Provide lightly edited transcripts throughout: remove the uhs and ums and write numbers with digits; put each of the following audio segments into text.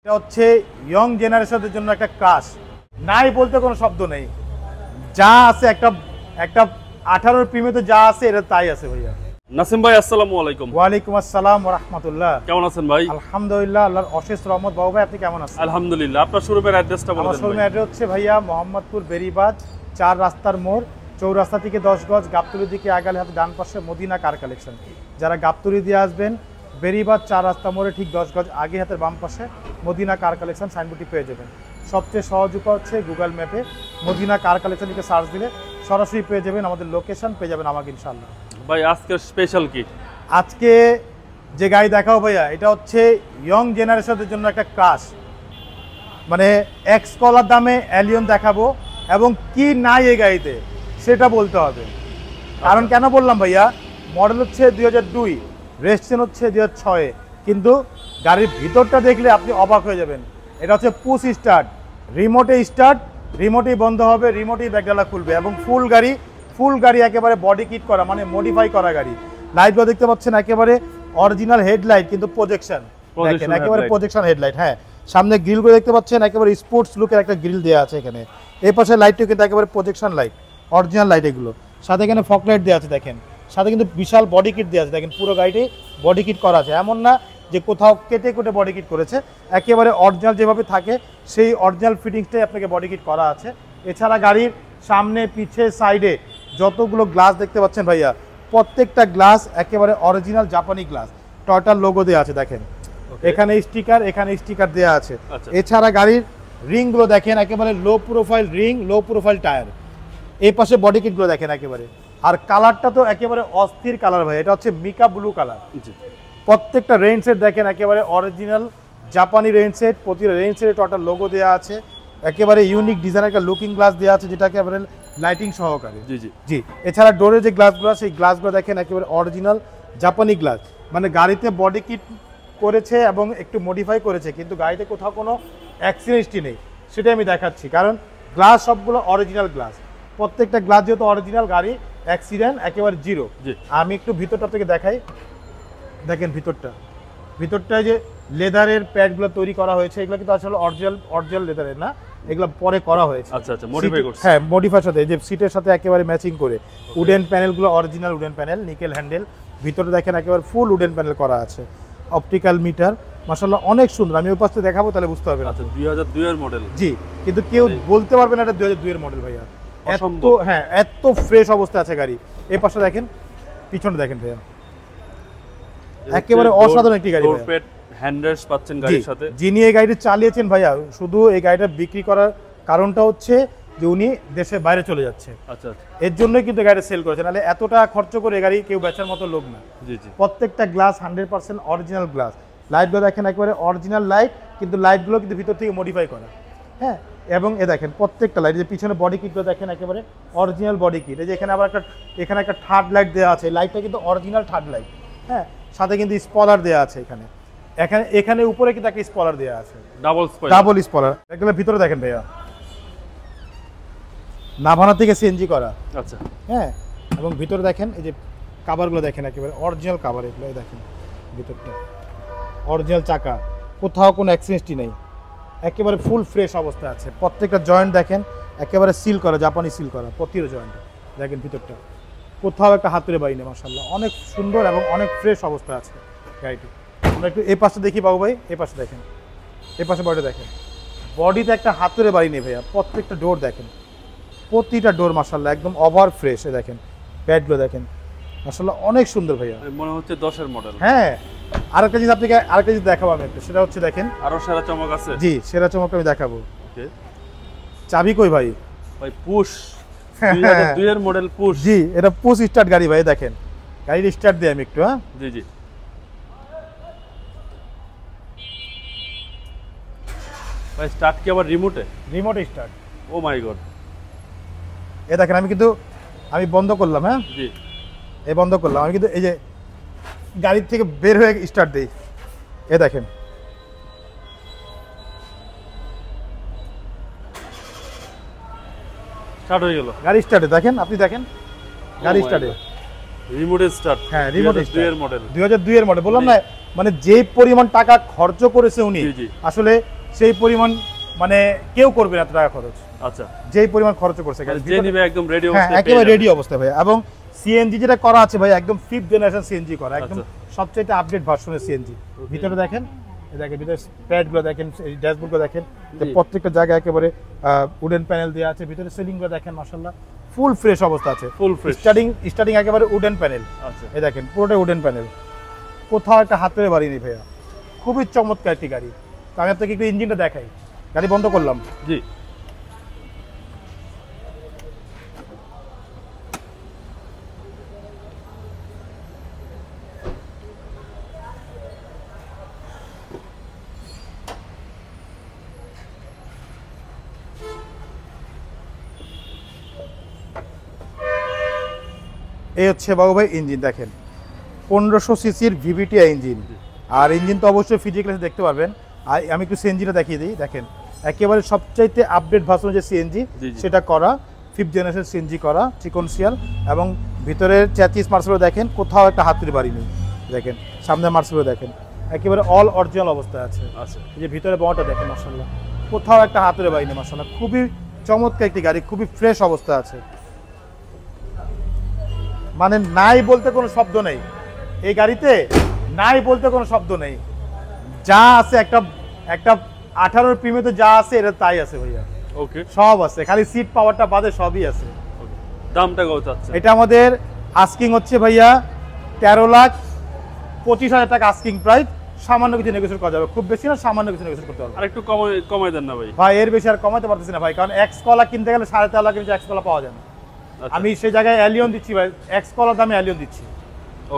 এটা হচ্ছে ইয়ং জেনারেশনের জন্য একটা ক্রাশ, নাই বলতে কোনো শব্দ নেই। যা আছে একটা 18 প্রিমিয়ামে যা আছে এটা তাই আছে ভাইয়া। নাসিম ভাই আসসালামু আলাইকুম। ওয়ালাইকুম আসসালাম ওয়া রাহমাতুল্লাহ। কেমন আছেন ভাই? আলহামদুলিল্লাহ, আল্লাহর অশেষ রহমত। বাবু ভাই আপনি কেমন আছেন? আলহামদুলিল্লাহ। আপনার শোরুমের অ্যাড্রেসটা বলে দেন। আমার শোরুমের অ্যাড্রেস হচ্ছে ভাইয়া মোহাম্মদপুর বেরিবাদ 4 রাস্তার মোড়, চৌরাস্তা থেকে 10 গজ, গাবতলীর দিকে আগালে হাতে ডান পাশে মদিনা কার কালেকশন। যারা গাবতলী দিয়ে আসবেন বেরিবাদ 4 রাস্তা মোড়ে ঠিক 10 গজ আগে হাতের বাম পাশে মদিনা কার কালেকশন সাইনবোর্ডটি পেয়ে যাবেন। সবচেয়ে সহজ উপায় হচ্ছে গুগল ম্যাপে মদিনা কার কালেকশন লিখে সার্চ দিলে সরাসরি পেয়ে যাবেন, আমাদের লোকেশন পেয়ে যাবেন আমাকে ইনশাআল্লাহ। ভাই আজকের স্পেশাল কি? আজকে যে গাড়ি দেখাও ভাইয়া এটা হচ্ছে ইয়ং জেনারেশনের জন্য একটা ক্রাশ, মানে এক্স কলার দামে অ্যালিয়ন দেখাবো এবং কি নাই এই গাড়িতে সেটা বলতে হবে। কারণ কেন বললাম ভাইয়া, মডেল হচ্ছে 2002, রেজিস্ট্রেশন হচ্ছে 2006, কিন্তু গাড়ির ভিতরটা দেখলে আপনি অবাক হয়ে যাবেন। এটা হচ্ছে পুশ স্টার্ট, রিমোটেই বন্ধ হবে, রিমোটেই ব্যাকডালা খুলবে এবং ফুল গাড়ি একেবারে বডি কিট করা, মানে মডিফাই করা গাড়ি। লাইটগুলো দেখতে পাচ্ছেন একেবারে অরিজিনাল হেডলাইট, কিন্তু প্রজেকশন দেখেন একেবারে প্রজেকশন হেডলাইট। হ্যাঁ, সামনে গ্রিলগুলো দেখতে পাচ্ছেন একেবারে স্পোর্টস লুকের একটা গ্রিল দেওয়া আছে এখানে। এই পাশে লাইটটিও কিন্তু একেবারে প্রজেকশন লাইট, অরিজিনাল লাইট এগুলো। সাথে এখানে ফগ লাইট দেওয়া আছে দেখেন, সাথে কিন্তু বিশাল বডি কিট দেওয়া আছে দেখেন, পুরো গাড়িটি বডি কিট করা আছে। এমন না যে কোথাও কেটে কুটে বডি কিট করেছে, একেবারে অরিজিনাল যেভাবে থাকে সেই অরিজিনাল ফিটিংসটাই আপনাকে বডি কিট করা আছে। এছাড়া গাড়ির সামনে পিছে সাইডে যতগুলো গ্লাস দেখতে পাচ্ছেন ভাইয়া, প্রত্যেকটা গ্লাস একেবারে অরিজিনাল জাপানি গ্লাস, টয়োটার লোগো দেওয়া আছে দেখেন। এখানে স্টিকার দেওয়া আছে। এছাড়া গাড়ির রিংগুলো দেখেন একেবারে low profile ring, low profile tyre. এই পাশে বডি কিটগুলো দেখেন একেবারে, আর কালারটা তো একেবারে অস্থির কালার ভাই, এটা হচ্ছে মিকা ব্লু কালার। প্রত্যেকটা রেইন সেট দেখেন একেবারে অরিজিনাল জাপানি রেইন সেট, প্রতিটা রেইন সেটে টয়োটার লোগো দেওয়া আছে। একেবারে ইউনিক ডিজাইনের একটা লুকিং গ্লাস দেওয়া আছে, যেটা একেবারে লাইটিং সহকারে। জি। এছাড়া ডোরের যে গ্লাসগুলো সেই গ্লাসগুলো দেখেন একেবারে অরিজিনাল জাপানি গ্লাস, মানে গাড়িতে বডি কিট করেছে এবং একটু মডিফাই করেছে, কিন্তু গাড়িতে কোথাও কোনো অ্যাক্সিডেন্টই নেই, সেটাই আমি দেখাচ্ছি। কারণ গ্লাস সবগুলো অরিজিনাল গ্লাস, প্রত্যেকটা গ্লাস যেহেতু অরিজিনাল, গাড়ি অ্যাক্সিডেন্ট একেবারে জিরো। আমি একটু ভিতরটা থেকে দেখাই, দেখেন ভিতরটায় যে লেদারের প্যাডগুলো তৈরি করা হয়েছে, এগুলো কিন্তু আসলে অরিজিনাল লেদারের না, এগুলো পরে করা হয়েছে। আচ্ছা, মডিফাই করছে। হ্যাঁ, মডিফাইর সাথে যে সিটের সাথে একেবারে ম্যাচিং করে। উডেন প্যানেলগুলো original wooden panel, nickel handle, ভিতরে দেখেন একেবারে ফুল উডেন প্যানেল করা আছে। অপটিক্যাল মিটার, মাশাআল্লাহ অনেক সুন্দর। আমি ওই পাশে দেখাবো তাহলে বুঝতে পারবেন। আচ্ছা, 2002 এর মডেল। জি, কিন্তু কেউ বলতে পারবে না এটা 2002 এর মডেল ভাইয়া, এত ফ্রেশ অবস্থা আছে গাড়ি। এই পাশে দেখেন, পিছনে দেখেন ভাইয়া, একেবারে অসাধারণ একটি গাড়ি। হ্যান্ডেলস পাচ্ছেন গাড়ির সাথে। যিনি এই গাড়িটা চালিয়েছেন ভাইয়া, শুধু এই গাড়িটা বিক্রি করার কারণটা হচ্ছে যে উনি দেশের বাইরে চলে যাচ্ছে। আচ্ছা, এর জন্যই কিন্তু গাড়িটা সেল করেছেন, নাহলে এতটা খরচ করে এই গাড়ি কেউ বেচার মতো লোক না। প্রত্যেকটা গ্লাস 100% অরিজিনাল গ্লাস। লাইটগুলো দেখেন একেবারে অরিজিনাল লাইট, কিন্তু লাইটগুলো কিন্তু ভিতর থেকে মডিফাই করা। হ্যাঁ, এবং এ দেখেন প্রত্যেকটা লাইট, যে পিছনে বডি কিটগুলো দেখেন একেবারে অরিজিনাল বডি কিট। এই যে এখানে আবার এখানে একটা থার্ড লাইট দেওয়া আছে, লাইটটা কিন্তু অরিজিনাল থার্ড লাইট। হ্যাঁ, সাথে কিন্তু স্পলার দেওয়া আছে এখানে উপরে কিন্তু একটা স্পলার দেওয়া আছে, ডাবল স্পলার। এগুলো ভিতরে দেখেন ভাইয়া, নাভানা থেকে সিএনজি করা। আচ্ছা, হ্যাঁ, এবং ভিতরে দেখেন এই যে কাভারগুলো দেখেন একেবারে অরিজিনাল কাভার। এগুলো দেখেন ভিতরটা অরিজিনাল চাকা, কোথাও কোনো অ্যাক্সিডেন্টই নেই, একেবারে ফুল ফ্রেশ অবস্থা আছে। প্রত্যেকটা জয়েন্ট দেখেন একেবারে সিল করা, জাপানি সিল করা প্রতিটা জয়েন্ট। দেখেন ভিতরটা কোথাও একটা হাতুড়ে বাড়ি নেই, মাশাআল্লাহ অনেক সুন্দর এবং অনেক ফ্রেশ অবস্থা আছে গাড়িটি। আমরা একটু এই পাশে দেখি বাবু ভাই, এই পাশে দেখেন, এই পাশে বডিটা দেখেন, বডিতে একটা হাতুড়ে বাড়ি নেই ভাইয়া। প্রত্যেকটা ডোর দেখেন, প্রতিটা ডোর মাশাআল্লাহ একদম ওভার ফ্রেশ। দেখেন প্যাডগুলো দেখেন, মাশাআল্লাহ অনেক সুন্দর ভাইয়া, মনে হচ্ছে 10 এর মডেল। হ্যাঁ, আরেকটা জিনিস আপনাকে দেখাবো আমি একটু, সেটা হচ্ছে দেখেন আরো সেরা চমক আছে। জি, সেরা চমক আমি দেখাবো। ওকে, চাবি কই ভাই? পুশ 2002 এর মডেল পুশ। জি, এটা পুশ স্টার্ট গাড়ি ভাই। দেখেন গাড়ির স্টার্ট দিই আমি একটু। হ্যাঁ, জি। ভাই স্টার্ট কি আবার রিমোটে স্টার্ট? ও মাই গড। এই দেখেন আমি বন্ধ করলাম। হ্যাঁ, জি, এই বন্ধ করলাম আমি, কিন্তু এই যে গাড়ির থেকে বের হয়ে স্টার্ট দেই, এ দেখেন স্টার্ট হয়ে গেল গাড়ি। স্টার্টে দেখেন, আপনি দেখেন গাড়ি স্টার্টে, রিমোট স্টার্ট। হ্যাঁ, রিমোট 2002 এর মডেল। 2002 এর মডেল বললাম না, মানে যে পরিমাণ টাকা খরচ করেছে উনি, আসলে সেই পরিমাণ মানে কেউ করবে না এত টাকা খরচ। আচ্ছা, যেই পরিমাণ খরচ করছে গাড়ি যে নিবে একদম রেডি হ্যাঁ অবস্থায় একেবারে রেডি অবস্থায় ভাই। এবং সিএনজি যেটা করা আছে ভাই একদম 5th জেনারেশন সিএনজি করা, একদম সবচেয়ে আপডেট ভার্সনের সিএনজি। ভিতরে দেখেন, এই দেখেন ভিতরে প্যাডগুলো দেখেন, এই ড্যাশবোর্ডগুলো দেখেন, যে প্রত্যেকটা জায়গায় একেবারে উডেন প্যানেল দেওয়া আছে। ভিতরে সিলিংগুলো দেখেন মাশাআল্লাহ ফুল ফ্রেশ অবস্থা আছে, ফুল ফ্রেশ। স্টার্টিং একেবারে উডেন প্যানেল। আচ্ছা, এই দেখেন পুরোটাই উডেন প্যানেল, কোথাও একটা হাতের বাড়ি নেই ভাইয়া, খুবই চমৎকার একটি গাড়ি। তো আমি আপনাকে একটু ইঞ্জিনটা দেখাই। গাড়ি বন্ধ করলাম। জি, এই হচ্ছে বাবু ভাই ইঞ্জিন দেখেন, 1500 সিসির ভিভিটিআই ইঞ্জিন। আর ইঞ্জিন তো অবশ্যই ফিজিক্যালি দেখতে পারবেন। আর আমি একটু সিএনজিটা দেখিয়ে দিই। দেখেন একেবারে সবচাইতে আপডেট ভার্সন যে সিএনজি সেটা করা, 5th জেনারেশন সিএনজি করা, সিকোয়েন্সিয়াল। এবং ভিতরের চ্যাচিস মার্সেলও দেখেন, কোথাও একটা হাতের বাড়ি নেই। দেখেন সামনে মার্সেলও দেখেন একেবারে অল অরিজিনাল অবস্থায় আছে। আচ্ছা, এই যে ভিতরে বড়টা দেখেন মাশাআল্লাহ, কোথাও একটা হাতের বাড়ি নেই মাশাআল্লাহ, খুবই চমৎকার একটি গাড়ি, খুবই ফ্রেশ অবস্থা আছে। মানে নাই বলতে কোনো শব্দ নেই এই গাড়িতে, নাই বলতে কোনো শব্দ নেই। যা আছে একটা 18 প্রিমিয়ামে যা আছে এটা তাই আছে ভাইয়া, ওকে, সব আছে, খালি সিট পাওয়ারটা বাদে সবই আছে। দামটা কত চাচ্ছেন? এটা আমাদের আস্কিং হচ্ছে ভাইয়া 13,25,000 টাকা আস্কিং প্রাইস। সামান্য কিছু নেগোশিয়েট করা যাবে, খুব বেশি না, সামান্য কিছু নেগোশিয়েট করতে হবে। আর একটু কমাই দেন না ভাই। ভাই এর বেশি আর কমাতে পারতেছি না ভাই, কারণ এক্স কলা কিনতে গেলে 3.5 লাখের নিচে এক্স কলা পাওয়া যায় না। আমি সেই জায়গায় অ্যালিয়ন দিচ্ছি ভাই, এক্স কলার দামে অ্যালিয়ন দিচ্ছি।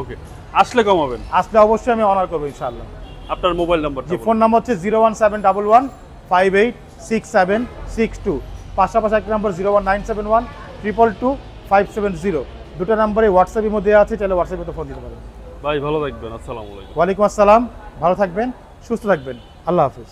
ওকে, আসলে কমাবেন? আসলে অবশ্যই আমি অনার করবো ইনশাআল্লাহ। আপনার মোবাইল নাম্বার? জি, ফোন নাম্বার হচ্ছে 01711586762। পাশাপাশি একটা নাম্বার 01971222570। দুটো নাম্বারে হোয়াটসঅ্যাপের মধ্যে আছে, চাইলে হোয়াটসঅ্যাপে তো ফোন দিতে পারেন। ভাই ভালো থাকবেন, আসসালামু আলাইকুম। ওয়ালাইকুম আসসালাম, ভালো থাকবেন, সুস্থ থাকবেন, আল্লাহ হাফিজ।